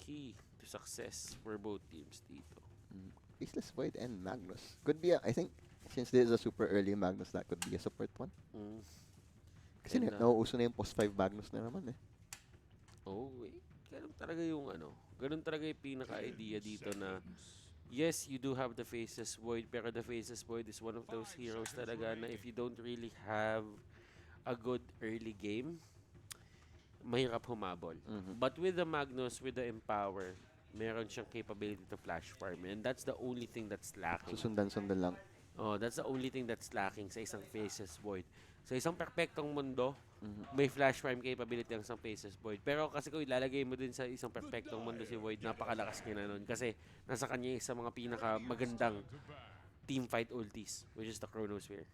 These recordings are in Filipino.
key to success for both teams dito. Faceless Void and Magnus. Could be, I think, since this is a super early Magnus, that could be a support one. Kasi And, nauuso na yung post 5 Magnus na naman eh. Ganun talaga yung ganun talaga yung pinaka-idea dito na yes, you do have the Faceless Void, pero the Faceless Void is one of those heroes talaga na if you don't really have a good early game, mahirap humabol. But with the Magnus, with the Empower, meron siyang capability to flash farm. And that's the only thing that's lacking. Susundan-sundan lang. Oh, that's the only thing that's lacking sa isang Faceless Void. Sa isang perpektong mundo, may flash farm capability ang isang Faceless Void. Pero kasi kung ilalagay mo din sa isang perpektong mundo si Void, napakalakas niya na nun. Kasi nasa kanya isa mga pinaka magandang team fight ultis, which is the Chronosphere.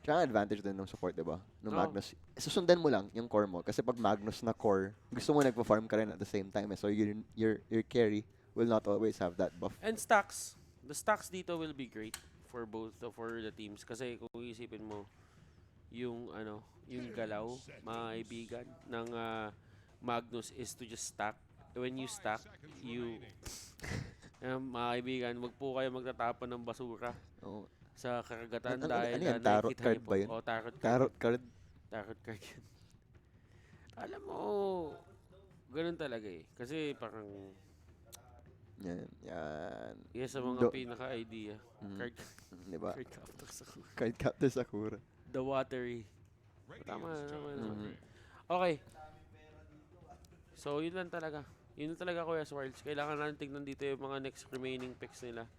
Tsaka advantage din ng support, diba? Ng Magnus. Susundan mo lang yung core mo. Kasi pag Magnus na core, gusto mo nagpa-farm ka rin at the same time. So your carry will not always have that buff. And stacks. The stacks dito will be great for for the teams. Kasi kung isipin mo, yung galaw, mga kaibigan, ng Magnus is to just stack. When you stack, mga kaibigan, wag po kayo magtatapon ng basura. Sa karagatan dahil ano yan? Tarot card ba yun? Tarot card. Tarot card yun. Alam mo, ganun talaga eh. Kasi parang yan. yes, sa mga pinaka-idea. Diba? Card Captor Sakura. The watery. Tama naman. Okay. So, yun lang talaga. Yun lang talaga, Kuya Swarls. Kailangan natin tignan dito yung mga next remaining picks nila.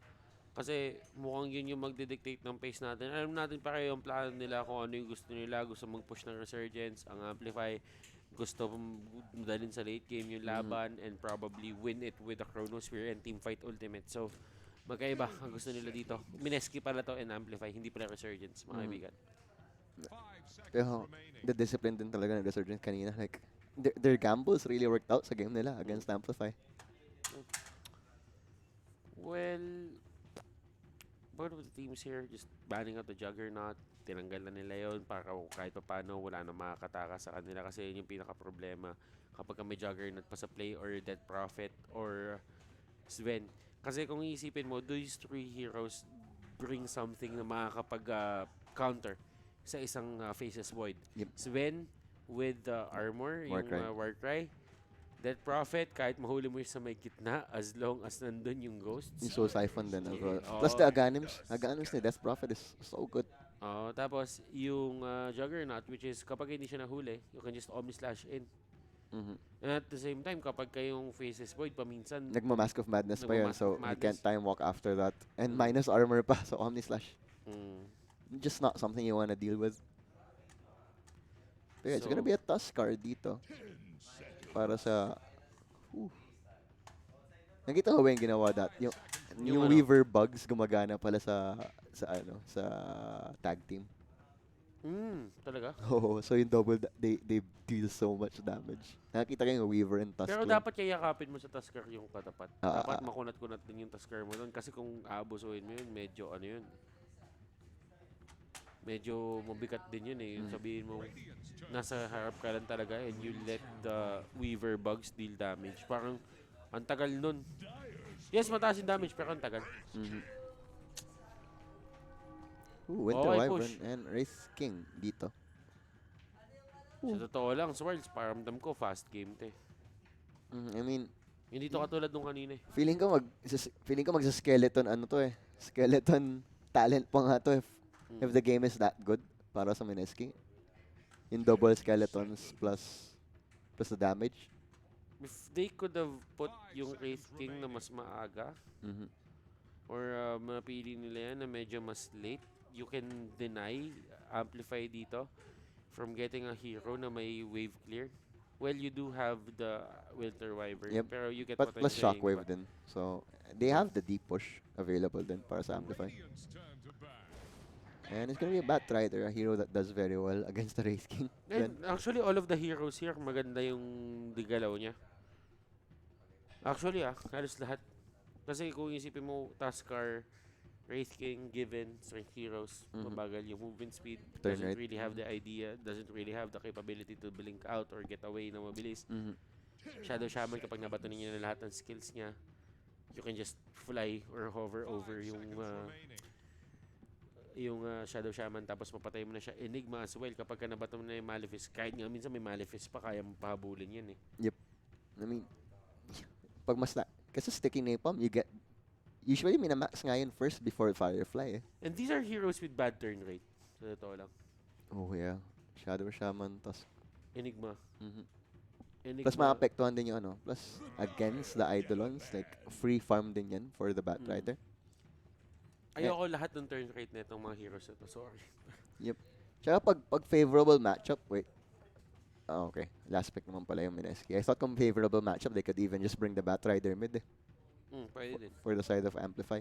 Kasi mukhang yun yung magdidictate ng pace natin. Alam natin pa kayo yung plano nila kung ano yung gusto nila. Gusto mag-push ng Resurgence, ang Amplfy. Gusto dalhin sa late game yung laban and probably win it with the Chronosphere and Teamfight Ultimate. So, magkaiba ang gusto nila dito. Mineski pala to and Amplfy, hindi pala Resurgence, mga kaibigan. Pero the discipline din talaga ng Resurgence kanina. Like, their gambles really worked out sa game nila against Amplfy. Well, both of the teams here just banning out the Juggernaut. Tinanggal na nila yun para kahit pa paano wala na makakataka sa kanila kasi yun yung pinaka-problema kapag may Juggernaut pa sa play or Dead Prophet or Sven. Kasi kung iisipin mo, these three heroes bring something na makakapag-counter sa isang Faceless Void. Sven with the armor, yung Warcry. Dead Prophet, kahit mahuli mo yung sa may gitna, as long as nandun yung ghosts. Yung Soul Siphon din. Plus the Aghanims. Aghanims ni Death Prophet is so good. Tapos, yung Juggernaut, which is kapag hindi siya nahuli, you can just Omni-Slash in. And at the same time, kapag kayong Faceless Void, paminsan... Nagma-Mask of Madness pa yun, so you can't time walk after that. And minus armor pa, so Omni-Slash. Just not something you wanna deal with. But yeah, it's gonna be a Tuskar dito. Para sa... Nakita ko ba yung ginawa yung Weaver bugs gumagana pala sa tag team. Talaga? Oo, so yung double, they deal so much damage. Nakita ko yung Weaver and Tuskar. Pero dapat kayakapin mo sa Tuskar yung katapat. Dapat makunat-kunat din yung Tuskar mo doon. Kasi kung aabusuin mo yun, medyo medyo mabigat din yun eh. Yung sabihin mo, nasa harap ka lang talaga and you let the Weaver bugs deal damage. Parang, ang tagal nun. Yes, mataas yung damage, pero ang tagal. Winter Wyvern and Wraith King dito. Sa totoo lang, Swords, paramdam ko, fast game to eh. I mean, hindi to katulad nung kanina eh. Feeling ko magsa-skeleton skeleton talent pa nga to if the game is that good para sa Mineski. Yung double skeletons plus the damage. If they could have put yung Wraith King na mas maaga, or mapili nila yan na medyo mas late, you can deny Amplfy dito from getting a hero na may wave clear. Well, you do have the Winter Wyvern, pero you get but what I'm plus saying. Shockwave din. So, they have the deep push available din para sa Amplify. And it's gonna be a Batrider, a hero that does very well against the Wraith King. And actually, all of the heroes here, maganda yung digalaw niya. Actually, halos lahat. Kasi kung isipin mo, Tuskar, Wraith King, given, strength heroes, Mhm. mabagal yung movement speed, Turn doesn't right. really have the idea, doesn't really have the capability to blink out or get away na mabilis. Mhm. Shadow Shaman, kapag nabato ninyo na lahat ng skills niya, you can just fly or hover over yung Shadow Shaman tapos mapatay mo na siya. Enigma as well, kapag ka nabato mo na yung Malefice, kahit nga minsan may Malefice pa, kaya mo pahabulin yan eh. Yep. I mean, pag mas na, kasi sticky napalm, you get, usually minamax nga yun first before Firefly eh. And these are heroes with bad turn rate. Sa totoo lang. Oh yeah. Shadow Shaman, tas, Enigma. mhm. Plus Enigma. maapektuhan din yung ano, plus against the Eidolons, like free farm din yan for the Batrider. Ayoko lahat ng turn rate na itong mga heroes na to. Sorry. Yep. Tsaka pag favorable matchup, wait. Oh, okay. Last pick naman pala yung Mineski. I thought kung favorable matchup, they could even just bring the Batrider mid eh, Pwede din. for the side of Amplify.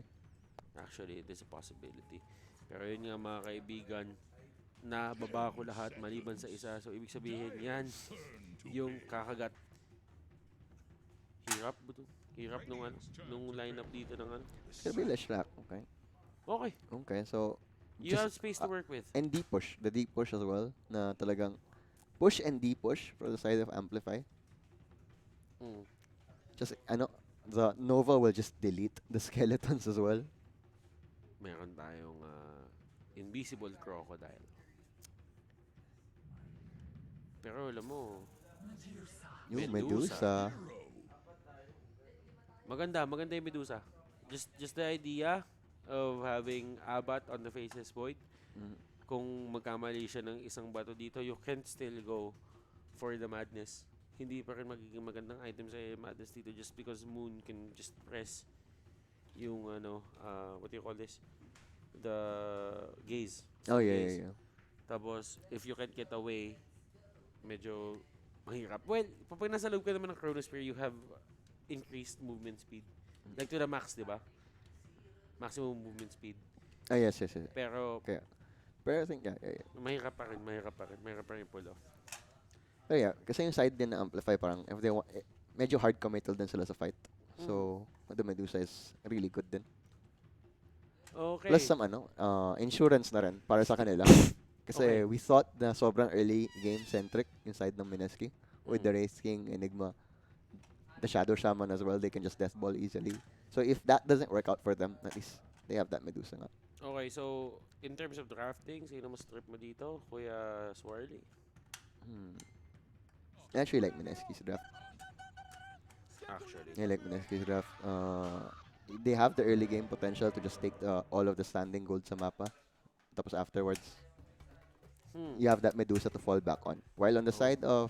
Actually, it is a possibility. Pero yun nga mga kaibigan, nababa ko lahat maliban sa isa. So, ibig sabihin yan, yung kakagat. Hirap ba to? Hirap nung lineup dito ng ano. It's gonna be less rack, okay? Okay, Okay, so you have just space to work with. and deep push, the deep push as well, na talagang push and deep push for the side of Amplify. Mm. Just ano, the Nova will just delete the skeletons as well. Meron tayong invisible crocodile. Pero alam mo, Yung Medusa. Medusa. maganda yung Medusa. Just the idea of having Abat on the Faceless Void. Mm. Kung magkamali siya ng isang bato dito, you can still go for the Madness. Hindi pa rin magiging magandang item sa Madness dito just because Moon can just press yung what do you call this? The gaze. Oh Stun yeah, gaze. yeah, yeah. Tapos, if you can't get away, medyo mahirap. Well, pag nasa loob ka naman ng Chronosphere, you have increased movement speed. Like to the max, di ba? Maximum movement speed. Ah yes, yes, yes. Pero, Okay. Pero I think yeah. mahirap pa rin pull off. Pero yeah, kasi yung side din na Amplify parang if they want, medyo hard committal din sila sa fight. So, the Medusa is really good din. Okay. Plus some insurance na rin para sa kanila. Kasi Okay. we thought na sobrang early game centric yung side ng Mineski with the Wraith King, Enigma, the Shadow Shaman as well. They can just death ball easily. So if that doesn't work out for them, at least they have that Medusa nga. Okay, so, in terms of drafting, sino mas trip mo dito? Kuya Swarly. I actually like Mineski's draft. Actually. I like Mineski's draft. They have the early game potential to just take all of the standing gold sa mapa. Tapos afterwards, you have that Medusa to fall back on. While on the side of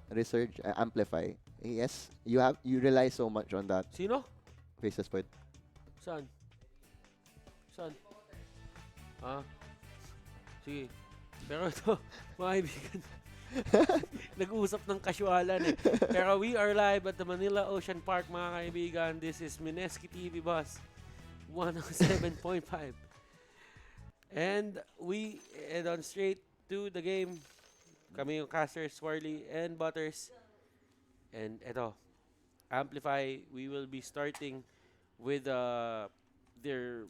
Resurge, Amplify, yes, you rely so much on that Sino? Faceless Void. Saan? Ah? Sige. Pero ito, mga kaibigan, nag-uusap ng kaswalan eh. Pero we are live at the Manila Ocean Park, mga kaibigan. This is Mineski TV Bus 107.5. And we head on straight to the game. Kami yung casters, Swarly and Butters. And eto, Amplify, we will be starting with their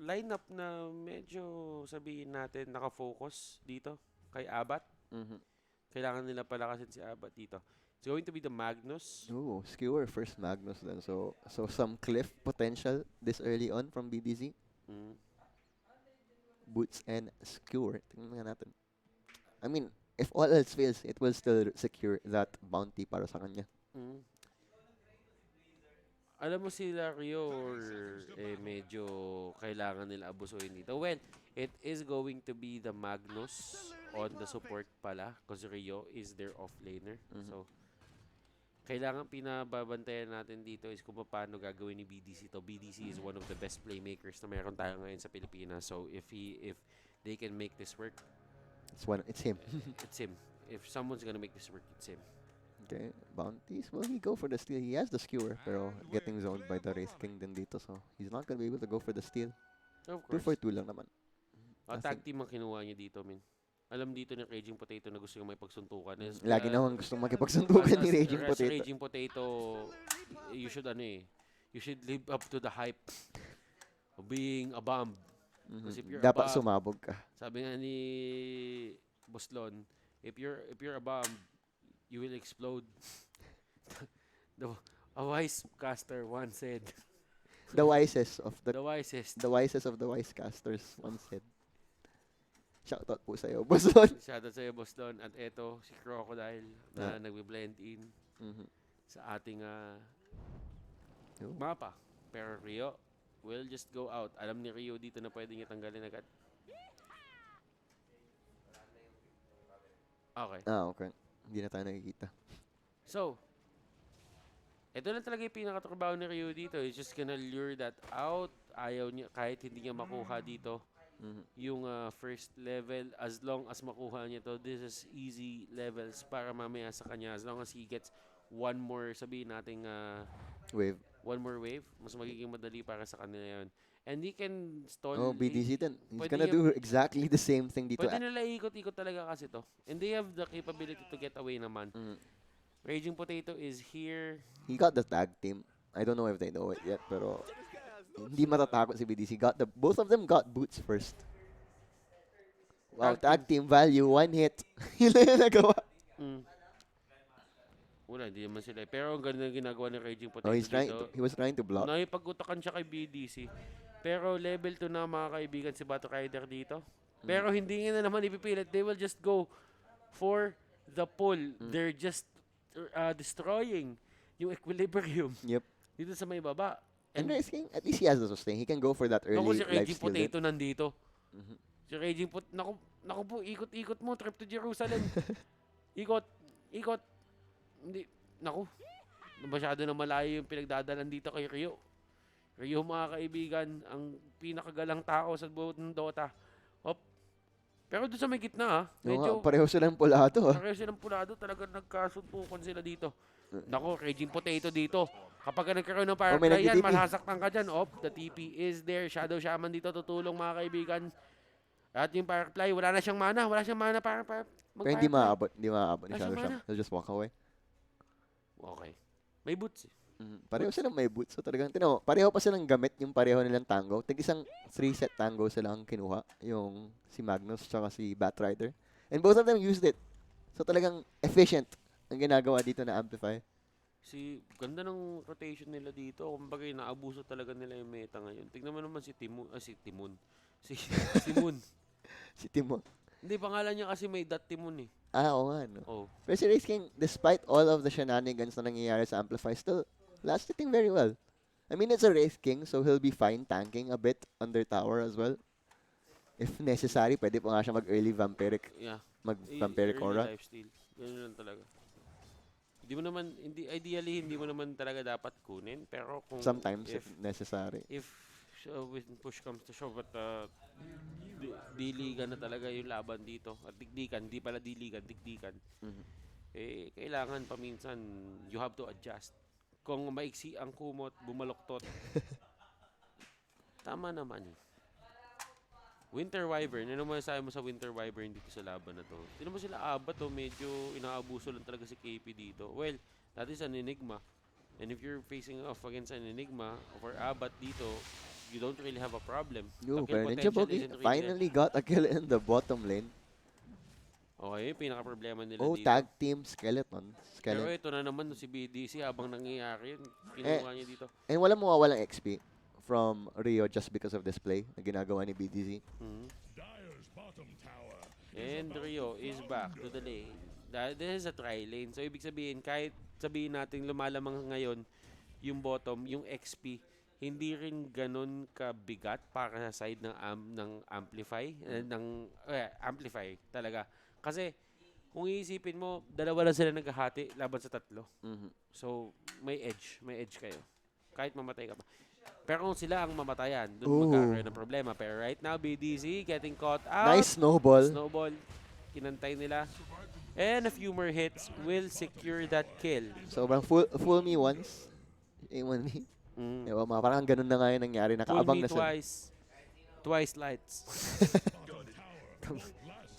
lineup na medyo sabihin natin nakafocus dito kay Abat. Kailangan nila palakasin si Abat dito. It's going to be the Magnus. Ooh, Skewer first Magnus then. So some cliff potential this early on from BDZ. Boots and Skewer. Tingnan nga natin. I mean, if all else fails, it will still secure that bounty para sa kanya. Alam mo sila Rio or medyo kailangan nila abusuhin dito. Well, it is going to be the Magnus on the support pala because Rio is their offlaner. So, kailangan pinababantayan natin dito is kung paano gagawin ni BDC to. BDC is one of the best playmakers na meron tayo ngayon sa Pilipinas. So, if they can make this work, it's him. it's him. If someone's gonna make this work, it's him. Okay, bounties. Will he go for the steal? He has the skewer, pero getting zoned by the Wraith King din dito, so he's not gonna be able to go for the steal. Of 2 course. for 2 lang naman. Tag team ang kinuha niya dito, min. Alam dito ni Raging Potato na gusto niya may pagsuntukan. Lagi naman gustong makipagsuntukan ni Raging As Potato. Raging Potato, you should you should live up to the hype of being a bomb. Because if you're a Dapat bomb, sumabog ka. sabi nga ni Boslon, if you're a bomb, you will explode. the a wise caster once said, The wisest of the the wisest. the wisest of the wise casters once said. Shoutout po sa'yo, Boson. Shoutout sa'yo, Boslon. At eto, si Crocodile Ah. na nagbe-blend in Mhm. sa ating Yo. mapa. Pero Rio will just go out. Alam ni Rio dito na pwede niya tanggalin agad. Okay. Okay. Hindi na tayo nakikita. So, ito lang talaga yung pinakatrabaho ni Ryu dito. He's just gonna lure that out. Ayaw niya, kahit hindi niya makuha dito Mhm. yung first level. As long as makuha niya to, this is easy levels para mamaya sa kanya. As long as he gets one more, sabihin natin, Wave. one more wave, mas magiging madali para sa kanila yun. And he can stall. Oh, BDC then. He's pwede gonna niya- do exactly the same thing dito. Pwede nila ikot-ikot talaga kasi to. And they have the capability to get away naman. Mm. Raging Potato is here. He got the tag team. I don't know if they know it yet, pero hindi matatakot si BDC. Both of them got boots first. Wow, tag team value, one hit. Yun lang yung nagawa. Mm. Wala, hindi naman sila. Pero ang ganda ng ginagawa ni Raging Potato Oh, dito. he was trying to block. Nakipag-utakan siya kay BDC. Pero level 2 na mga kaibigan si Battle Rider dito. Pero hindi nga na naman ipipilit. They will just go for the pull. They're just destroying yung equilibrium Yep. dito sa may baba. And Rice King, at least he has the sustain. He can go for that Naku, early si life Raging steal. Potato nandito. Mhm. Si Raging Potato, naku po, ikot-ikot mo, trip to Jerusalem. Ikot. Hindi, naku. Masyado na malayo yung pinagdadalan dito kay Ryo. Ryo, mga kaibigan, ang pinakagalang tao sa buong ng Dota. Hop. Pero doon sa may gitna, medyo Pareho silang pulado. pareho silang pulado, talagang nagkasuntukan sila dito. Naku, Raging Potato dito. Kapag ka nagkaroon ng may Firefly yan, nagdi-TP. masasaktan ka dyan. The TP is there. Shadow Shaman dito tutulong, mga kaibigan. At yung Firefly, wala na siyang mana. Para Pero hindi maaabot. Hindi maaabot ni Wala Shadow siyang Sham. He'll just walk away. Okay. May boots eh. Pareho silang may boots. So talagang, tinan mo, pareho pa silang gamit yung pareho nilang tango. Tig-isang 3-set tango silang kinuha. Yung si Magnus tsaka si Batrider. And both of them used it. So talagang efficient ang ginagawa dito na Amplfy. Ganda ng rotation nila dito. Kumbaga, naabuso talaga nila yung meta ngayon. Tignan mo naman si Timon. Si Timon. Si Moon. Si Timo. Hindi, pangalan niya kasi may dot Timon eh. Oo nga, no? Oh. Pero si Race King, despite all of the shenanigans na nangyayari sa Amplify, still last hitting very well. I mean, it's a Race King, so he'll be fine tanking a bit under tower as well. If necessary, pwede pa nga siya mag-early vampiric. Yeah. Mag-vampiric Early aura. lifesteal. Ganun lang talaga. Ideally, hindi mo naman talaga dapat kunin. Pero kung Sometimes, if necessary. if when push comes to shove at diligan na talaga yung laban dito. At dikdikan, di pala diligan, dikdikan. Mhm. Kailangan paminsan, you have to adjust. Kung maiksi ang kumot, bumaloktot. Tama naman eh. Winter Wyvern, ano masasabi mo sa Winter Wyvern dito sa laban na to? Tinan mo sila abat medyo inaabuso lang talaga si KP dito. Well, that is an Enigma. And if you're facing off against an Enigma or abat dito, you don't really have a problem. Yo, The kill pero Ninja potential Bogey isn't really finally got a kill in the bottom lane. Okay, yung pinaka-problema nila Oh, dito. tag team Skeleton. Pero ito na naman si BDC habang nangyayari yun. Kinuha niya dito. And walang mawawalang XP from Rio just because of this play na ginagawa ni BDZ. Mhm. And Rio is back to the lane. This is a tri-lane. So, ibig sabihin, kahit sabihin natin lumalamang ngayon yung bottom, yung XP, hindi rin ganun kabigat para sa side ng Amplify. Amplify talaga. Kasi, kung iisipin mo, dalawa lang sila naghahati laban sa tatlo. Mhm. So, may edge kayo. Kahit mamatay ka pa. Pero kung sila ang mamatayan, Ooh. doon magkakaroon ng problema. Pero right now, BDC getting caught out. Nice snowball. Snowball. Kinantay nila. And a few more hits will secure that kill. Sobrang fool me once. One me. Ewan, parang ganun na nga yung nangyari. Fool Nakaabang me na sila. twice lights.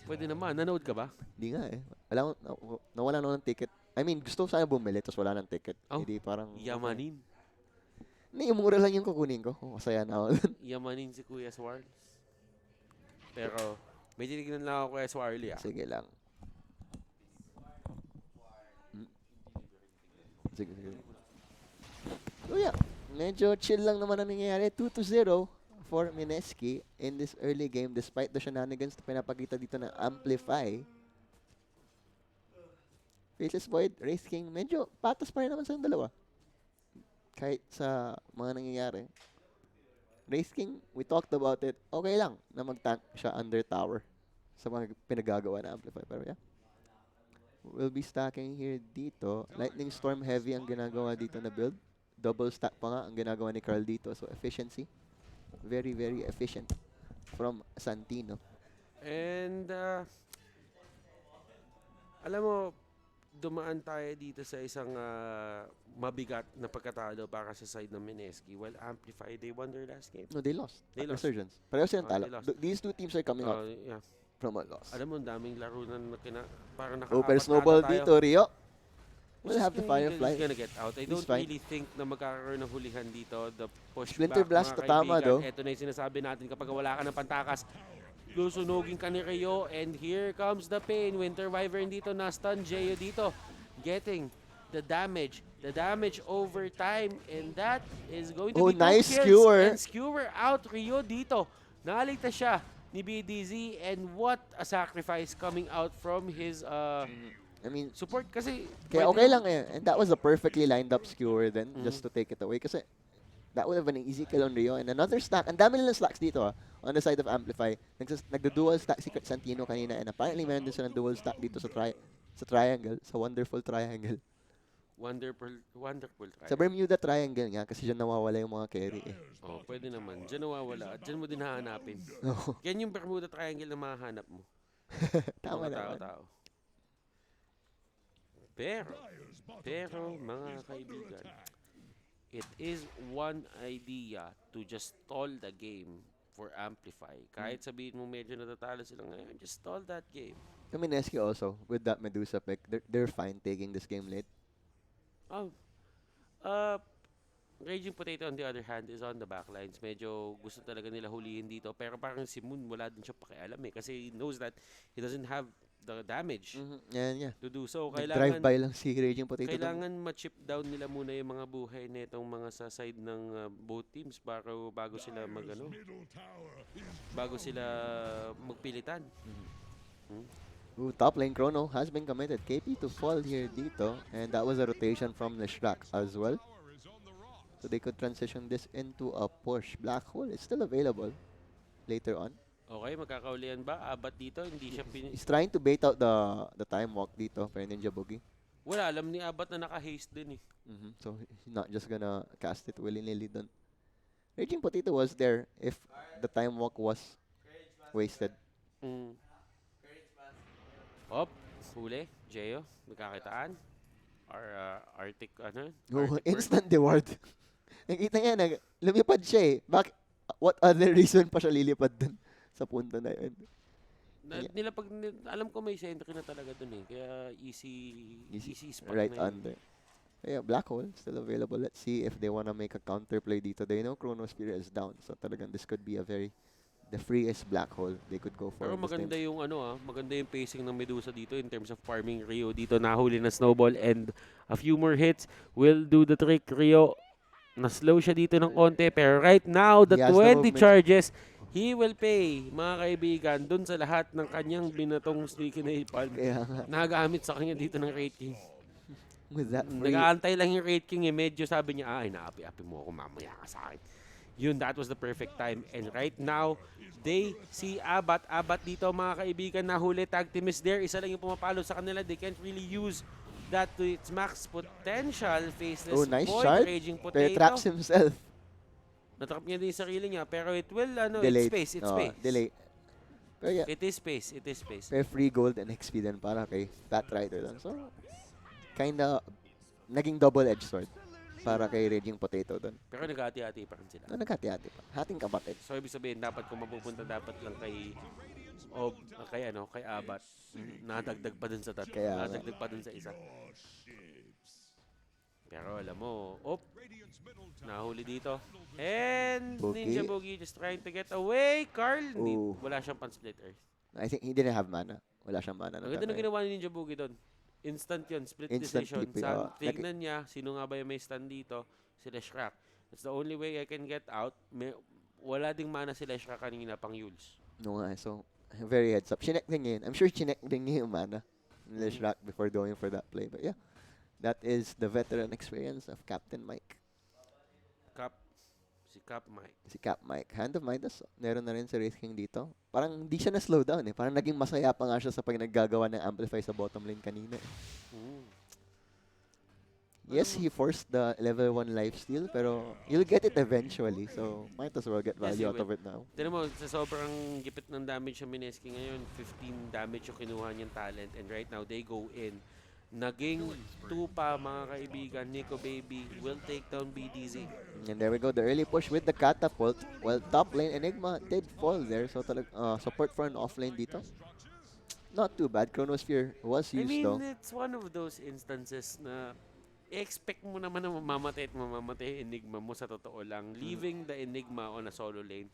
Pwede naman. Nanood ka ba? Hindi nga eh. Nawala na ng ticket. I mean, gusto ko sana bumili, tapos wala ng ticket. Oh, Hindi parang... Yamanin. Hindi, yung mura lang yung kukunin ko. Oh, masaya na ako dun. Yamanin si Kuya Swarls. Pero, may tinignan lang ako Kuya Swarly Sige lang. Hmm, sige, sige. So yeah, medyo chill lang naman ang nangyayari. 2-0 for Mineski in this early game despite the shenanigans na pinapakita dito ng Amplify. Faceless Void, Wraith King, medyo patas pa rin naman sa dalawa. Kahit sa mga nangyayari. Wraith King, we talked about it. Okay lang na mag-tank siya under tower sa mga pinagagawa na Amplify. Pero yeah, we'll be stacking here dito. Lightning Storm heavy ang ginagawa dito na build. Double stack pa nga ang ginagawa ni Carl dito. So efficiency, very, very efficient from Santino. And, alam mo, dumaan tayo dito sa isang mabigat na pagkatalo para sa side ng Mineski. While Amplify, they won their last game. No, they lost. They lost. Resurgence. Pareho silang talo. They lost. These two teams are coming out Yeah. from a loss. Alam mo, ang daming laro na parang Over nakaapat snowball ata tayo. dito, Rio. We'll Which is have the gonna- Firefly. He's gonna get out. I He's don't fine. really think na magkakaroon ng hulihan dito. The push Splinter back, Blast mga tatama, kaibigan. though. Ito na yung sinasabi natin kapag wala ka ng pantakas. Lusunugin ka ni Rio. And here comes the pain. Winter Wyvern dito na stun. Jeyo dito. Getting the damage. The damage over time. And that is going to Oh, be 2 nice kills. skewer. And skewer out Rio dito. Naaligtas siya ni BDZ. And what a sacrifice coming out from his I mean, support. Kasi kaya pwede okay lang eh. And that was a perfectly lined up skewer then, Mhm. just to take it away. Kasi that would have been an easy kill on Rio. And another stack. Ang dami nilang stacks dito on the side of Amplify. Nagda-dual stack si Santino kanina. And apparently meron din silang dual stack dito sa triangle. Sa wonderful triangle. Wonderful try. Sa Bermuda Triangle nga. Kasi dyan nawawala yung mga carry eh. Oh, pwede naman. Diyan nawawala. At diyan mo din hahanapin. No. Yan yung Bermuda Triangle na mahanap mo. Tama Mga naman. tao-tao. Pero, mga kaibigan, it is one idea to just stall the game for Amplify. Kahit sabihin mo medyo natatalo sila ngayon, just stall that game. The Mineski also, with that Medusa pick, they're fine taking this game late. Oh. Raging Potato on the other hand is on the backlines. Medyo gusto talaga nila hulihin dito. Pero parang si Moon wala din siya pakialam eh. Kasi he knows that he doesn't have the damage Yeah. to do so. Drive-by lang si Raging Potato. Kailangan ma-chip down nila muna yung mga buhay nitong mga sa side ng both teams bago sila bago sila magpilitan. Ooh, top lane Chrono has been committed. KP to fall here dito. And that was a rotation from the Shrek as well. So they could transition this into a push. Black Hole is still available later on. Okay, magkakaulian ba? Abat dito, hindi siya He's trying to bait out the time walk dito for Ninja Boogie. Wala, alam ni Abat na naka-haste din eh. So he's not just gonna cast it willy-nilly dun. Raging Potato was there if the time walk was wasted. Hop, huli, Jeyo, nagkakitaan. Or Arctic, Oh, Arctic instant reward. Nakita niya, lumipad siya eh. What other reason pa siya lilipad dun sa punto na yun? alam ko may sentry na talaga dun eh. Kaya easy spot Right na yun. under. Yeah, Black Hole still available. Let's see if they wanna make a counterplay dito. They know Chrono Spear is down. So talagang this could be the freest Black Hole they could go for. Pero in this maganda game. yung maganda yung pacing ng Medusa dito in terms of farming Rio. Dito nahuli na Snowball and a few more hits will do the trick. Rio, na-slow siya dito ng konti. Pero right now, the He has the 20 movement. charges, he will pay, mga kaibigan, dun sa lahat ng kanyang binatong sticky nail palm. Kaya nga, Nagamit sa kanya dito ng Raid King. with that free, Nag-aantay lang yung Raid King eh. Medyo sabi niya, inaapi-api mo ako, mamaya ka sa akin. Yun, that was the perfect time. And right now, they see Abat. Abat dito, mga kaibigan, nahuli. Tag team is there. Isa lang yung pumapalo sa kanila. They can't really use that to its max potential. Faceless Oh, nice Void, shot. Raging pero Potato. traps himself. Natrap niya din yung sarili niya. Pero it will, Delayed. it's space. It's No, space. delay. Pero yeah, It is space. It is space. pero free gold and XP din para kay Bat Rider lang. So, kinda naging double-edged sword para kay Raging Potato doon. Pero nag-hati-hati pa rin sila. Nagkati-hati pa. Hating kapatid. So, ibig sabihin, dapat kung mapupunta, dapat lang kay Abat. Nadagdag pa dun sa tatlo. Kaya nga. Nadagdag pa dun sa isa. Pero alam mo, nahuli dito. And Ninja Boogie. Boogie just trying to get away. Carl, hindi, Ooh. wala siyang pan-split earth. I think he didn't have mana. Wala siyang mana Ang ng ganda time ng na yun. ginawa ni Ninja Boogie doon. Instant yun, split Instant decision. TP. Tignan niya, sino nga ba yung may stun dito? Sila Shrek. That's the only way I can get out. Wala ding mana sila Shrek kanina pang Yules. No nga, so very heads up. Chinek din niya yun. I'm sure chinek din niya yung mana. Leshrak before going for that play. But yeah, that is the veteran experience of Captain Mike. Si Cap Mike. Si Cap Mike. Hand of Midas, meron na rin si Wraith King dito. Parang hindi siya na-slow down eh. Parang naging masaya pa nga siya sa pag naggagawa ng Amplfy sa bottom lane kanina. Yes, he forced the level 1 lifesteal, pero you'll get it eventually. So, might as well get value out of it now. Tignan mo, sa sobrang gipit ng damage sa Mineski ngayon, 15 damage yung kinuha niyang talent. And right now, they go in. Naging 2 pa, mga kaibigan. Nico Baby will take down BDZ. And there we go, the early push with the catapult. Well, top lane Enigma did fall there. So, support for an offlane dito. Not too bad. Chronosphere was used though. It's one of those instances na expect mo naman na mamamatay at mamamatay yung Enigma mo sa totoo lang. Leaving the Enigma on a solo lane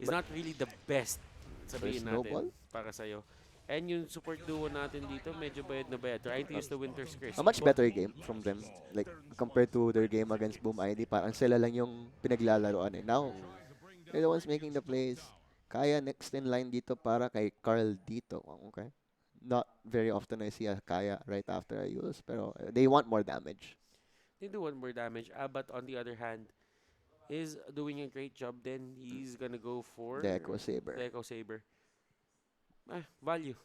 is not really the best, sabihin natin, para sa'yo. And yung support duo natin dito, medyo bayad na bayad. Trying to use the Winter's Curse. A much better game from them. Like, compared to their game against Boom ID, parang sila lang yung pinaglalaroan eh. Now, they're the ones making the plays. Kaya next in line dito para kay Carl dito. Okay. Not very often I see a Kaya right after I use, pero they want more damage. They do want more damage. But on the other hand, is doing a great job then. He's gonna go for The Echo Saber. Value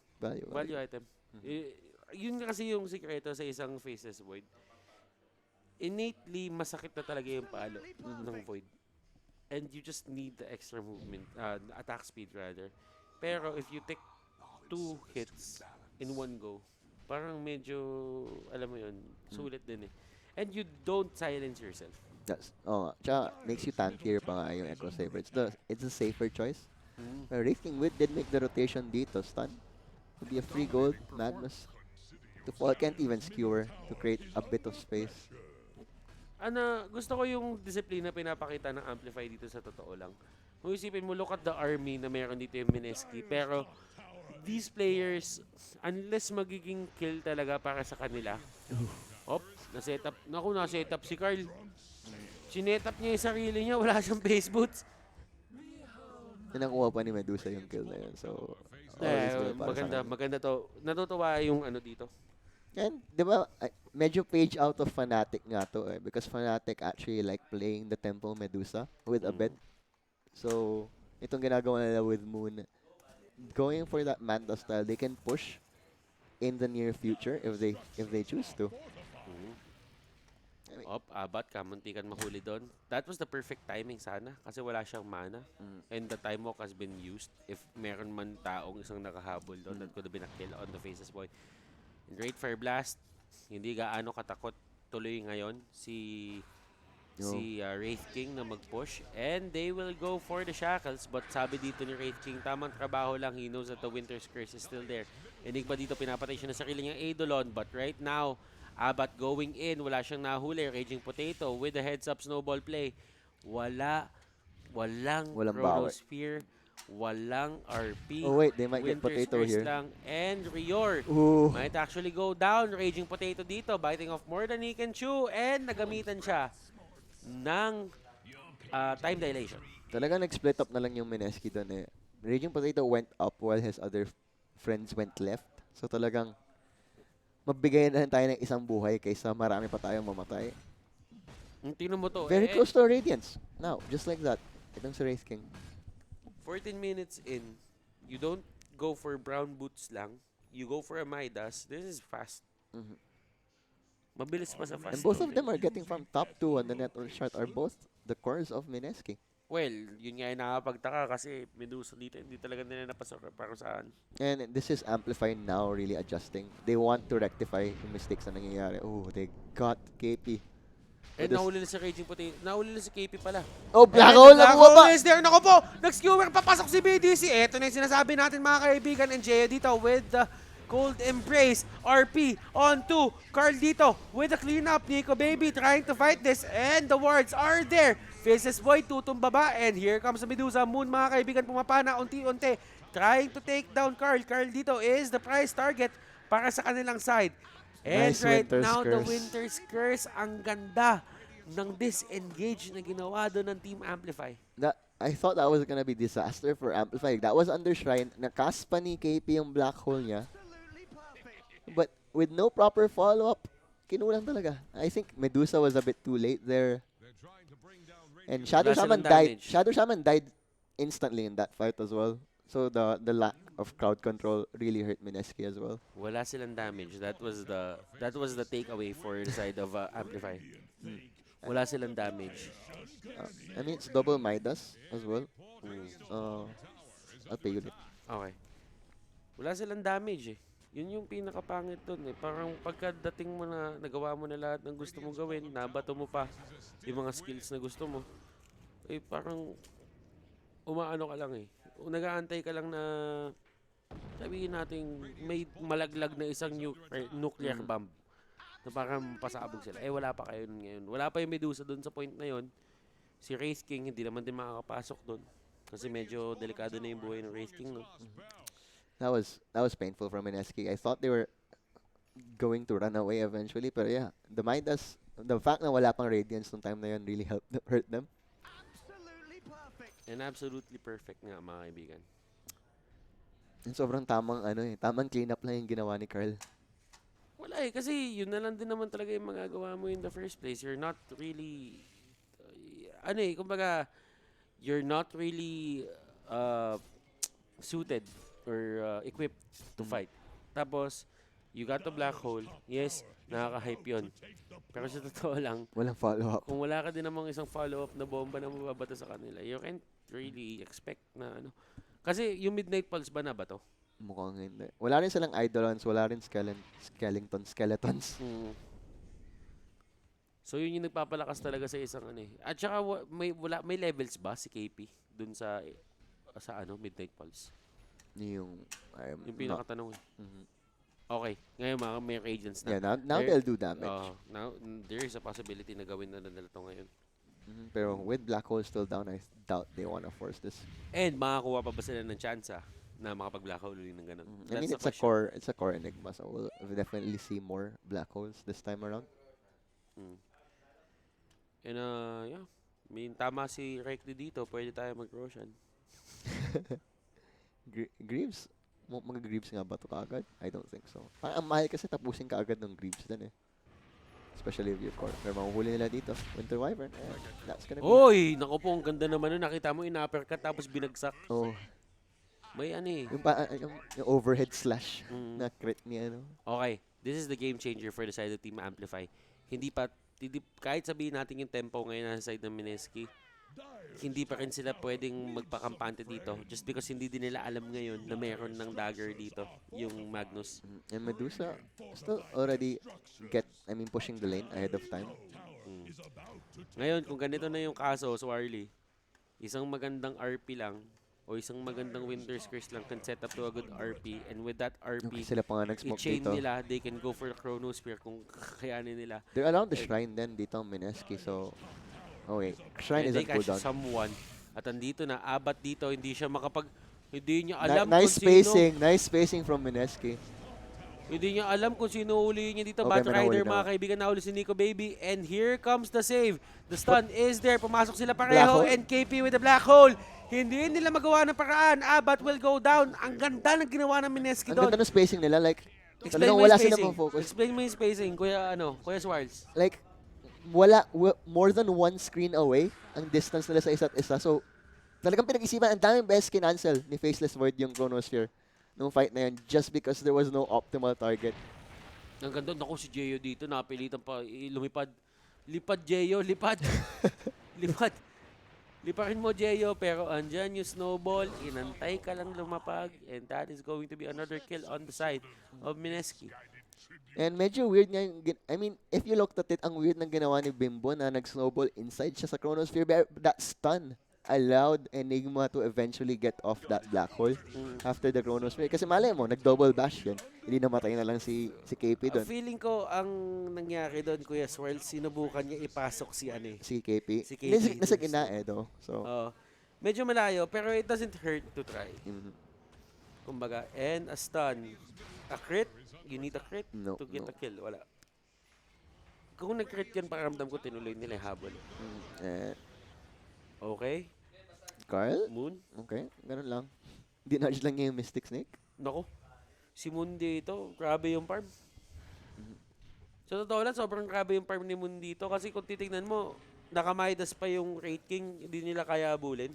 item. Yun kasi yung sikreto sa isang Faceless Void. Innately, masakit na talaga yung palo ng Void. And you just need the extra movement, attack speed rather. Pero if you take 2 hits in one go, parang medyo, alam mo yun, sulit din eh. And you don't silence yourself. Tsaka makes you tankier pa nga yung Echo Saber. It's a safer choice. Wraith King Wit did make the rotation dito. Stun. Would be a free gold. Magnus to fall. Can't even skewer to create a bit of space. Gusto ko yung disiplina pinapakita ng Amplfy dito sa totoo lang. Kung isipin mo, look at the army na meron dito yung Mineski. Pero these players, unless magiging kill talaga para sa kanila, na-setup si Carl. Sinetap niya yung sarili niya, wala siyang base boots. Nakuha pa ni Medusa yung kill na yun. So, maganda to. Natutuwa yung dito. And, di ba, medyo page out of Fnatic nga to eh. Because Fnatic actually like playing the Temple Medusa with a bed. So, itong ginagawa nila with Moon, going for that Manta style, they can push in the near future if they choose to. Abat, kamuntikan mahuli doon. That was the perfect timing sana kasi wala siyang mana. And the time walk has been used. If meron man taong isang nakahabol doon, that could have been a kill on the Faceless Void. Great Fire Blast. Hindi gaano katakot tuloy ngayon si Wraith King na mag-push. And they will go for the shackles. But sabi dito ni Wraith King, tamang trabaho lang. He knows that the Winter's Curse is still there. Enigma dito, pinapatay siya na sarili niyang Eidolon. But right now, Abat going in, wala siyang nahuli. Raging Potato with the heads up snowball play. Walang Chronosphere, walang RP. Oh wait, they might get Potato here. Lang, and Rior might actually go down. Raging Potato dito, biting off more than he can chew. And nagamitan siya ng time dilation. Talaga nag-split up na lang yung Mineski doon eh. Raging Potato went up while his other friends went left. So talagang magbigay na tayo ng isang buhay kaysa marami pa tayong mamatay. Tingnan mo to. Very close to Radiance. Now, just like that. Itong si Wraith King. 14 minutes in, you don't go for brown boots lang. You go for a Midas. This is fast. Mabilis pa sa fast. And both of them are getting from top 2 on the net chart are both the cores of Mineski. Well, yun nga yung nakapagtaka kasi Medusa dito hindi talaga nila napasok para saan. And this is Amplfy now really adjusting. They want to rectify yung mistakes na nangyayari. Oh, they got KP. And nahuli na si Raging Potato. Nahuli na si KP pala. Oh, Black Hole na po ba? Is there. Naku po! Nag-skewer, papasok si BDC. Ito na yung sinasabi natin mga kaibigan. And Jaya dito with the Cold embrace. RP onto Carl dito with the cleanup. Nico Baby trying to fight this and the wards are there. Faces Boy tutumba ba? And here comes the Medusa Moon mga kaibigan. Pumapana unti-unti. Trying to take down Carl. Carl dito is the prize target para sa kanilang side. And Nice right Winter's now, the Curse. Winter's Curse, ang ganda ng disengage na ginawa doon ng Team Amplfy. I thought that was gonna be disaster for Amplify. That was under Shrine. Nakas pa ni KP yung black hole niya. But with no proper follow-up, kinulang talaga. I think Medusa was a bit too late there. And Shadow Wala silang Shaman died. damage. Shadow Shaman died instantly in that fight as well. So the lack of crowd control really hurt Mineski as well. Wala silang damage. That was the takeaway for the side of Amplify. Wala silang damage. I mean, it's double Midas as well. I'll pay you it. Okay. Wala silang damage eh. Yun yung pinakapangit dun eh. Parang pagkadating mo na, nagawa mo na lahat ng gusto mong gawin, nabato mo pa yung mga skills na gusto mo, eh parang umaano ka lang eh. Nag-aantay ka lang na sabihin natin may malaglag na isang nuclear bomb na parang pasabog sila. Eh wala pa kayo ngayon. Wala pa yung Medusa dun sa point na yon. Si Race King hindi naman din makakapasok dun. Kasi medyo delikado na yung buhay ng Race King, no? That was painful for Mineski. I thought they were going to run away eventually, but yeah, the Midas, the fact na wala pang Radiance nung time na yun really hurt them. And absolutely perfect nga mga kaibigan. And sobrang tamang cleanup lang yung ginawa ni Carl. Wala eh, kasi yun na lang din naman talaga yung magagawa mo in the first place. You're not really, kumbaga, you're not really suited or equipped to fight. Tapos, you got the black hole. Yes, nakaka-hype yun. Pero sa totoo lang, Walang follow-up. kung wala ka din namang isang follow-up na bomba na mababato sa kanila, you can't really expect na ano. Kasi yung Midnight Pulse ba na ba to? Mukhang hindi. Wala rin silang Eidolons, wala rin skeletons. So yun yung nagpapalakas talaga sa isang ano eh. At saka may levels ba si KP dun sa Midnight Pulse? Yung pinakatanong eh. Mhm. Okay, ngayon mga may agents na. Yeah, now they'll do damage. Now there is a possibility na gawin na nila to ngayon. Pero with black hole still down, I doubt they wanna force this. And makakuha pa ba sila ng tsansa na makapag-black hole ulit ng ganun? I mean, That's the it's a core enigma, so we'll definitely see more black holes this time around. And yeah, I mean, tama si Rekli dito, pwede tayo mag-Roshan. Greaves? Mag-Greaves nga ba ito kaagad? I don't think so. Ang mahal kasi tapusin kaagad ng Greaves din eh. Especially if you core. Pero mahuhuli nila dito. Winter Wyvern. That's gonna be... Oy! Naku po, ang ganda naman nun. Nakita mo, ina-uppercut tapos binagsak. Oh. May ano eh. Yung overhead slash na crit niya. Okay, this is the game changer for the side of Team Amplfy. Kahit sabihin natin yung tempo ngayon sa side ng Mineski, hindi pa rin sila pwedeng magpakampante dito just because hindi din nila alam ngayon na meron ng dagger dito, yung Magnus. And Medusa still already pushing the lane ahead of time. Ngayon, kung ganito na yung kaso, Swarly, isang magandang RP lang o isang magandang Winter's Curse lang can set up to a good RP, and with that RP, Sila pa nga nag-smoke i-chain dito. nila, they can go for the Chronosphere kung kakayanin nila. They're around the shrine then dito ang Mineski, so... Okay, shrine And isn't they catch cooldown. someone. At andito na, abat dito, hindi niya alam Nice kung sino. Nice spacing from Mineski. Hindi niya alam kung sino uli niya dito. Okay, Bat Rider, manahuli na. mga kaibigan, nahuli si Nico Baby. And here comes the save. The stun is there. Pumasok sila pareho. Black hole. And KP with the black hole. Hindi nila magawa ng paraan. Abat will go down. Ang ganda ng ginawa ng Mineski Ang doon. ganda ng spacing nila, like, Explain talagang mo wala yung silang spacing. focus. Explain mo yung spacing, Kuya Swarls. Like, more than one screen away ang distance nila sa isa't isa. So, talagang pinag-isipan, ang daming best kinancel ni Faceless Void yung Chronosphere nung fight na yun just because there was no optimal target. Ang ganda, naku si Jeyo dito, napilitan pa, lumipad. Lipad Jeyo, lipad. Lipad. Liparin mo Jeyo, pero andyan yung snowball, inantay ka lang lumapag, and that is going to be another kill on the side of Mineski. And medyo weird nga yung, if you looked at it, ang weird ng ginawa ni Bimbo na nag-snowball inside siya sa Chronosphere, that stun. allowed Enigma to eventually get off that black hole Mm. after the Chronosphere. Kasi malay mo, nag-double bash yun. Hindi namatay na lang si KP doon. Feeling ko ang nangyari doon, Kuya Swirl, sinubukan niya ipasok si ano eh, Si KP. si Hindi, KP nasa dun gina sa- though. So, medyo malayo, pero it doesn't hurt to try. mhm. Kumbaga, and a stun. A crit? You need a crit No, to get no. a kill. Wala. Kung nag-crit yan, pakiramdam ko tinuloy nila yung habol. Eh, Okay? Carl? Moon? Okay, ganun lang. Dinudge lang niya yung Mystic Snake. Nako. Si Moon dito, grabe yung farm. Sa totoo lang, sobrang grabe yung farm ni Moon dito. Kasi kung titignan mo, nakamidas pa yung Raid King, hindi nila kaya abulin.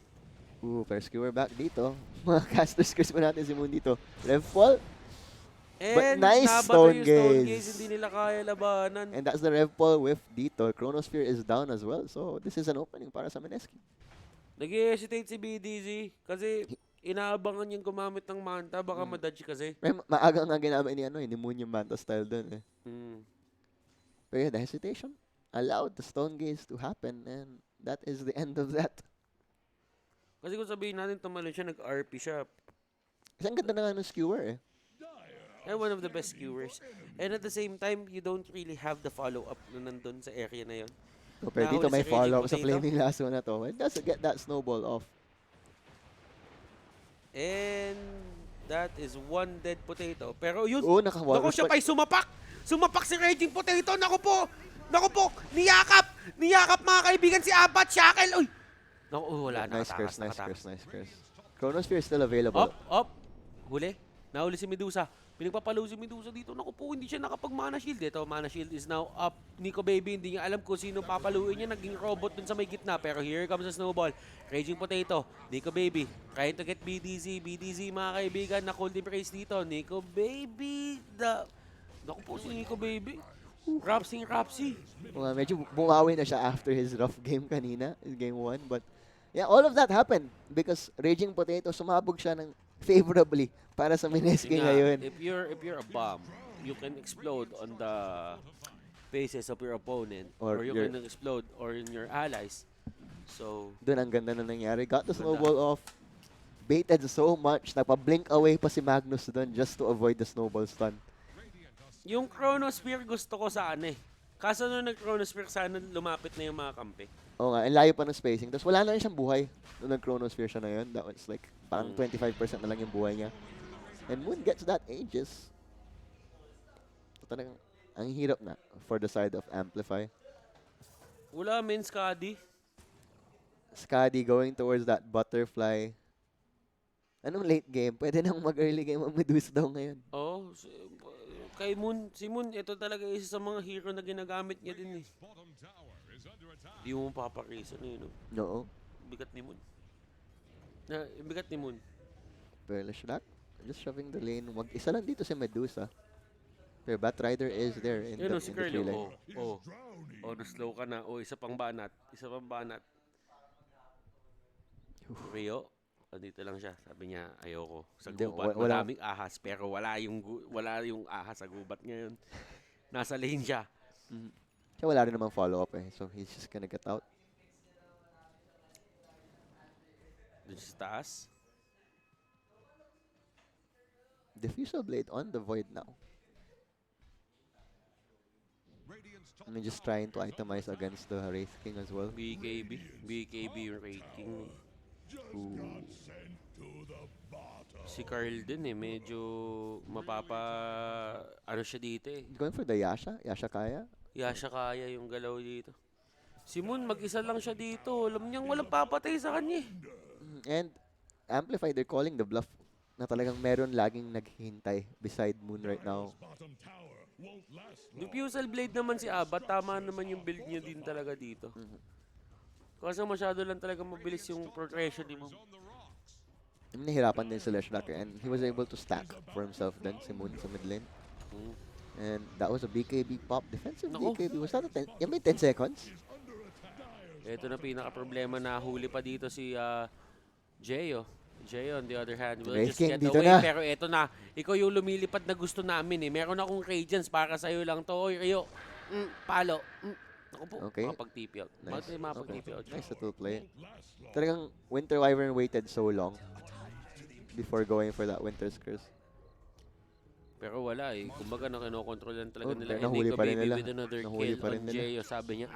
Pero skewer back dito. Mga casters curse pa natin si Moon dito. Rev fall. And nice nabato stone yung Stone gaze. Gaze, hindi nila kaya labanan. And that's the Rev fall with dito. Chronosphere is down as well. So, this is an opening para sa Mineski. Nag-hesitate si BDZ kasi inaabangan yung gumamit ng manta, baka madodge kasi. Maaga nga ginamit ni Moon yung Manta style dun eh. Pero yeah, the hesitation allowed the stone gaze to happen and that is the end of that. Kasi kung sabihin natin tumalon siya, nag-RP siya. Kasi ang ganda na nga ng skewer eh. And one of the best skewers. And at the same time, you don't really have the follow-up na nandun sa area na yun. So, pero Nahuli dito may si Raging follow up sa Potato. flaming lasso na to. It doesn't get that snowball off. And that is one dead potato. Pero yun, Oo, naka-wall. naku, siya pa'y sumapak! Sumapak si Raging Potato! Naku po! Naku po! Niyakap! Niyakap mga kaibigan si Abat! Shackle! Uy! Naku, wala. Nice Nakatakas, curse, nice nakatakas. curse, nice curse. Chronosphere is still available. Up! Huli. Nahuli si Medusa. Pinagpapalo si Medusa dito. Naku po, hindi siya nakapag-mana shield. Ito, mana shield is now up. Nico Baby, hindi niya alam kung sino papaluin niya. Naging robot dun sa may gitna. Pero here comes a snowball. Raging Potato. Nico Baby. Trying to get BDZ. BDZ, mga kaibigan. Na-cold embrace dito. Nico Baby. Naku po, si Nico Baby. Rapsy. Medyo bumawi na siya after his rough game kanina, his game 1. But yeah, all of that happened because Raging Potato sumabog siya ng favorably para sa Mineski Yun nga, ngayon. If you're a bomb, you can explode on the faces of your opponent, Or or you your- can explode or in your allies. So, Doon ang ganda na nangyari. Got the Ganda. snowball off. Baited so much. Nagpa-blink away pa si Magnus doon just to avoid the snowball stun. yung Chronosphere gusto ko sa ano eh. Kaso nung nag-Chronosphere, sana lumapit na yung mga kampi. Oo nga, ang layo pa ng spacing. Tapos wala na rin siyang buhay nung nag-Chronosphere siya na yun. That was like, parang 25% na lang yung buhay niya. And Moon gets that Aegis. So, talagang, ang hirap na for the side of Amplfy. Wala, men, Skadi. Skadi going towards that butterfly. Anong late game? Pwede nang mag-early game ang Medusa daw ngayon. Oh, kay Moon, si Moon, ito talaga isa sa mga hero na ginagamit niya din eh. Di mo papakisan eh, no? Oo. Bigat ni Moon. Bigat ni Moon. Pero Shrek, just shoving the lane. Isa lang dito si Medusa. Pero Batrider is there in Yun the, o, si in the Curly. tree line. Na-slow ka na. Isa pang banat. Rio, dito lang siya. Sabi niya, ayoko. Sa Hindi, gubat, wala- madaming ahas. Pero wala yung ahas sa gubat ngayon. Nasa lane siya. Kaya wala rin namang follow-up eh. So he's just gonna get out. Dun sa taas. Diffusal Blade on the Void now. I'm just trying to itemize against the Wraith King as well. BKB yung rating. Si Carl din eh, medyo ano siya dito eh. Going for the Yasha? Yasha kaya? Yasha kaya yung galaw dito. Si Moon, mag-isa lang siya dito. Alam niyang walang papatay sa kanya eh. And Amplify, they're calling the bluff na talagang meron laging naghihintay beside Moon right now. Diffusal Blade naman si Abat, tama naman yung build niya din talaga dito. Kasi masyado lang talaga mabilis yung progression ni Moon. Nahirapan din sila Shrek and he was able to stack for himself then si Moon sa mid lane. And that was a BKB pop. Defensive Naku. BKB. Was that a 10? Yan may 10 seconds? Ito na pinaka-problema na huli pa dito si Jeyo. Jeyo on the other hand will Wraith just King get dito away. na. Pero ito na, ikaw yung lumilipad na gusto namin eh. Meron akong Radiance para sa'yo lang to. Oy, Rio, palo. Ako po, Okay. makapag-TP out. Bakit Nice. may Okay. makapag-TP out siya? Nice little play. Talagang Winter Wyvern waited so long before going for that Winter's Curse. Pero wala eh. Kumbaga na kinokontrol lang talaga Oh, nila. pero And nahuli Nico pa rin Baby nila. with another Nahuli kill pa rin on nila. Jeyo. Sabi niya,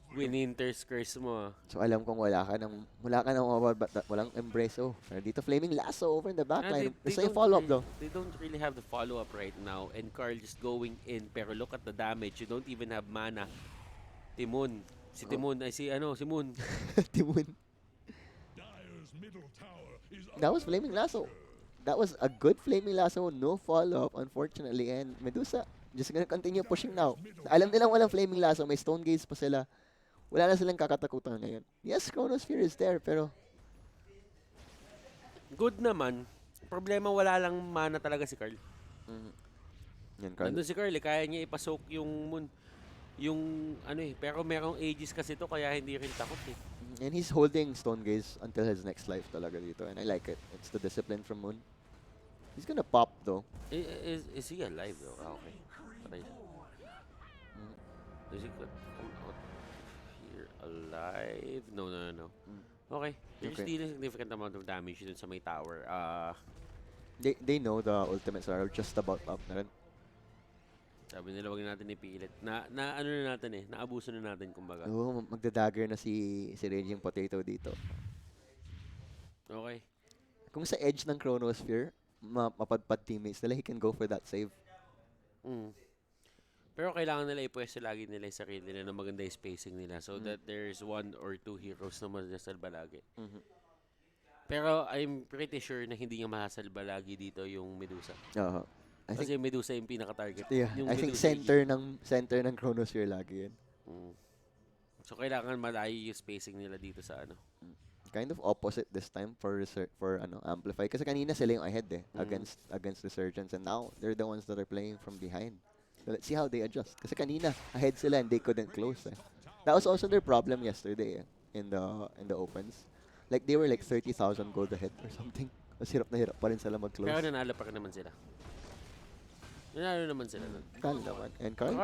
Winter's Curse mo ah. So alam kong wala ka nang walang embrace. Oh, pero dito Flaming Lasso over in the backline. There's a follow-up though. They don't really have the follow-up right now. And Carl just going in. Pero look at the damage. You don't even have mana. Timon. Si Timon. Ay si Moon. Timun. That was Flaming Lasso. That was a good Flaming Lasso. No follow-up, unfortunately. And Medusa just gonna continue pushing now. Alam nilang walang Flaming Lasso. May Stone Gaze pa sila. Wala na silang kakatakutan ngayon. Yes, Chronosphere is there, pero Good naman. Problema wala lang mana talaga si Carl. yan, Carl. Nandun si Carl eh. Kaya niya ipasok yung Moon. Yung pero merong ages kasi to kaya hindi rin takot eh. And he's holding Stone Gaze until his next life talaga dito. And I like it. It's the discipline from Moon. He's gonna pop though. Is he alive though? Okay. Patay siya. Is he come out here alive? No. Okay. They're just dealing significant amount of damage dun sa may tower. They know the ultimates are just about up na rin. Sabi nila wag na natin ipilit. Naabuso na natin kumbaga. Oo, magda-dagger na si Raging Potato dito. Okay. Kung sa edge ng Chronosphere, mapadpad teammates nila, he can go for that save. Pero kailangan nila ipwesto lagi nila yung sarili nila na maganda yung spacing nila so that there's 1 or 2 heroes na masasalba lagi. Pero I'm pretty sure na hindi niya masasalba lagi dito yung Medusa. Kasi yung Medusa yung pinaka-target. Yeah, Yung I think Medusa center ng Chronosphere lagi yan. So kailangan malayo yung spacing nila dito sa Kind of opposite this time for Amplfy kasi kanina sila yung ahead against Resurgence and now they're the ones that are playing from behind. So let's see how they adjust. Kasi kanina ahead sila and they couldn't close. That was also their problem yesterday in the opens. Like they were like 30,000 gold ahead or something. Mas hirap na hirap pa rin sila mag-close. Pero nanalo pa rin naman sila. Nanalo naman sila nun. Carl naman. And Carl?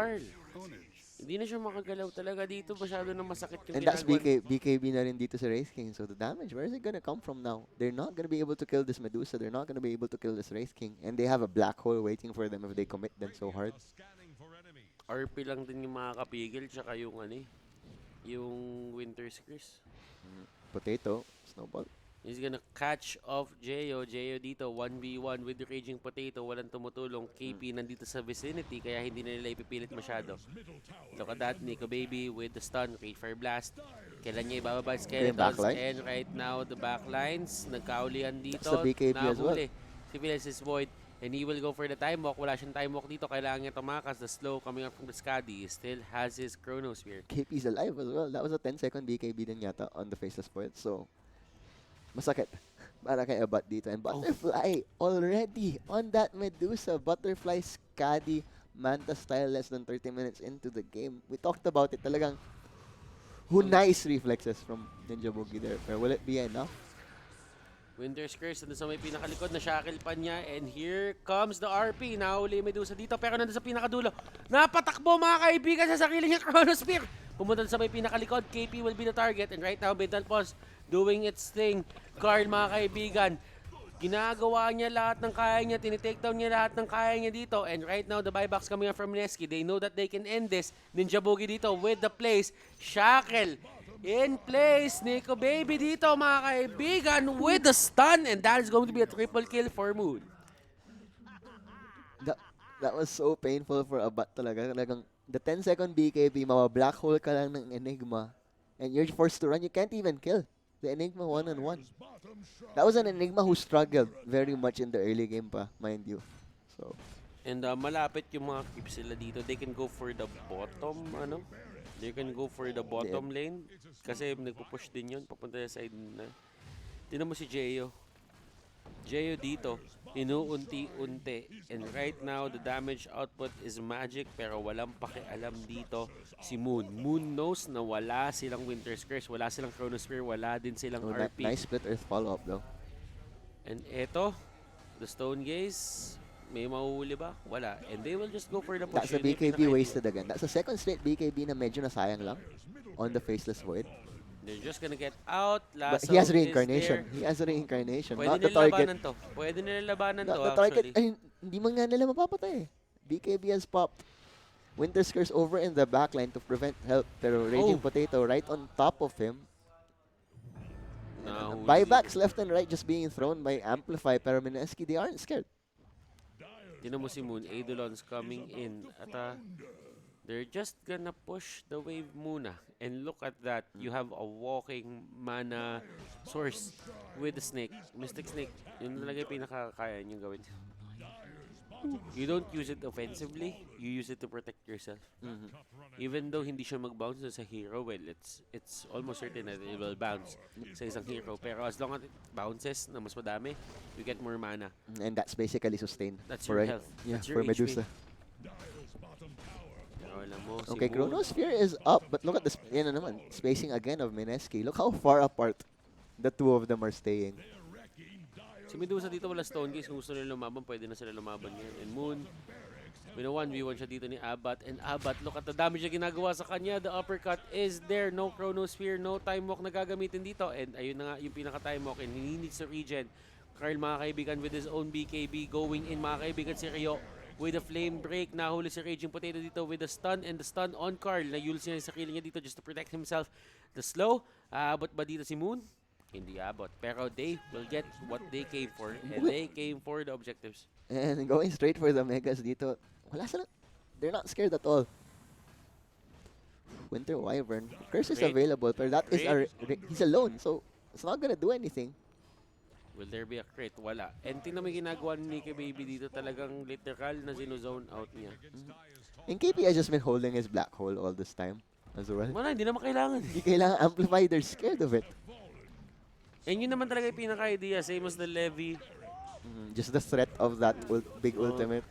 Hindi na siya makagalaw talaga dito. Masyado na masakit yung And that's BKB na rin dito sa Wraith King. So the damage, where is it gonna come from now? They're not gonna be able to kill this Medusa. They're not gonna be able to kill this Wraith King. And they have a black hole waiting for them if they commit them so hard. RP lang din yung makakapigil. Tsaka yung yung Winter's Curse. Potato, Snowball. He's gonna catch off Jeyo. Jeyo dito, 1v1 with the Raging Potato. Walang tumutulong. KP nandito sa vicinity, kaya hindi na nila ipipilit masyado. Look at that, Nico Baby with the stun. Great Fire Blast. Kailan niya ibababa Skeletons. And right now, the backlines. Nagkaulian dito. Sa BKB as well. Si Viles is void. And he will go for the time walk. Wala siyang time walk dito. Kailangan niya tumakas. The slow coming up from the Skadi. He still has his Chronosphere. KP's alive as well. That was a 10-second BKB din yata on the Faceless Poet. So, masakit para kay Abat dito. And Butterfly already on that Medusa. Butterfly Skadi Manta style less than 30 minutes into the game. We talked about it talagang nice reflexes from Ninja Boogie there. Pero will it be enough? Winter's Curse nandun sa may pinakalikod na shackle pa niya. And here comes the RP. Nahuli Medusa dito pero nandun sa pinakadulo. Napatakbo mga kaibigan sa sarili niya Chronosphere. Pumunta sa may pinakalikod. KP will be the target. And right now, Mental Pulse doing its thing. Carl, mga kaibigan, ginagawa niya lahat ng kaya niya. Tinitake down niya lahat ng kaya niya dito. And right now, the buybacks coming up from Mineski. They know that they can end this. Ninja Boogie dito with the place. Shackle in place. Nico Baby dito, mga kaibigan, with the stun. And that is going to be a triple kill for Moon. That was so painful for Abat talaga. Talagang the 10-second BKB, black hole ka lang ng Enigma. And you're forced to run. You can't even kill the Enigma one-on-one. That was an Enigma who struggled very much in the early game pa, mind you. So. And malapit yung mga keeps sila dito. They can go for the bottom, They can go for the bottom lane. Kasi nagpo-push din yun. Papunta sa side na. Tingnan mo si Jeyo. Jeyo dito, inuunti-unti. And right now, the damage output is magic pero walang pakialam dito si Moon. Moon knows na wala silang Winter's Curse, wala silang Chronosphere, wala din silang RP. Nice split earth follow-up though. And eto, the Stone Gaze May mahuhuli ba? Wala. And they will just go for the push. That's a Yun yung BKB pinaka-ideal. wasted again. That's a second straight BKB na medyo nasayang lang on the Faceless Void. They're just gonna get out. But Lasso he has is there. reincarnation. He has a reincarnation. Pwede Not the nila target. labanan to. Pwede nila labanan Not to, the target. actually. Ay, hindi man nga nila mapapatay. BKB has popped. Winter's Curse over in the backline to prevent help. Pero Raging Potato right on top of him. Nahuli. Buybacks left and right just being thrown by Amplfy. Pero Mineski, they aren't scared. Tinan mo si Moon. Eidolon's coming in. At they're just gonna push the wave muna. And look at that. You have a walking mana source with the snake. Mystic Snake. Yun talaga yung pinakakaya niyong gawin. You don't use it offensively. You use it to protect yourself. Even though hindi siya mag-bounce sa hero, well, it's almost certain that it will bounce sa isang hero. Pero as long as it bounces na mas madami, you get more mana. And that's basically sustained. That's for your a- health. Yeah, That's your for HP. Medusa. Pero alam mo, si Okay, Moon, Chronosphere is up, but look at this spacing again of Mineski. Look how far apart the two of them are staying. si Medusa dito wala stone case. Kung gusto nila lumaban, pwede na sila lumaban ngayon. And Moon, win 1v1 siya dito ni Abat. And Abat, look at the damage na ginagawa sa kanya. The uppercut is there. No Chronosphere, no Time Walk na gagamitin dito. And ayun na nga yung pinaka-Time Walk. And he needs to regen. Carl, mga kaibigan, with his own BKB going in. Mga kaibigan, si Rio with a flame break. Nahuli si Raging Potato dito with a stun. And the stun on Carl. Nayulis niya yung sarili niya dito just to protect himself. The slow. Abot ba dito si Moon? Hindi abot. Pero they will get what they came for. And they came for the objectives. And going straight for the Megas dito. Wala sila. They're not scared at all. Winter Wyvern. Curse is Great. available, but that is Great. he's alone, so it's not gonna do anything. Will there be a crit? Wala. And tingnan mo yung ginagawa ni Nicky Baby dito, talagang literal na zone out niya. And KP has just been holding his black hole all this time as well. Wala, hindi naman kailangan. Hindi kailangan amplify, they're scared of it. And yun naman talaga yung pinaka-idea, same as the Levy, Just the threat of that big ultimate.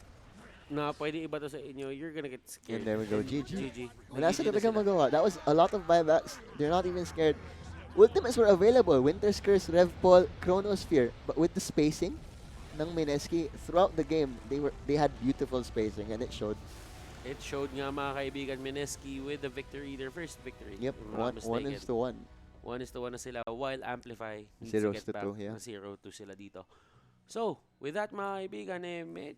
na pwede iba to sa inyo, you're gonna get scared. And there we go, GG. GG. Wala GG sila na talaga sila. magawa. That was a lot of buybacks. They're not even scared. Ultimates were available. Winter's Curse, Rev Paul, Chronosphere. But with the spacing ng Mineski throughout the game, they had beautiful spacing and it showed. It showed nga mga kaibigan, Mineski with the victory, their first victory. Yep, if I'm not one mistaken. is to one. 1-1 na sila, while Amplify needs to 0 get to back 2, yeah. na 0-2 sila dito. So, with that mga kaibigan, medyo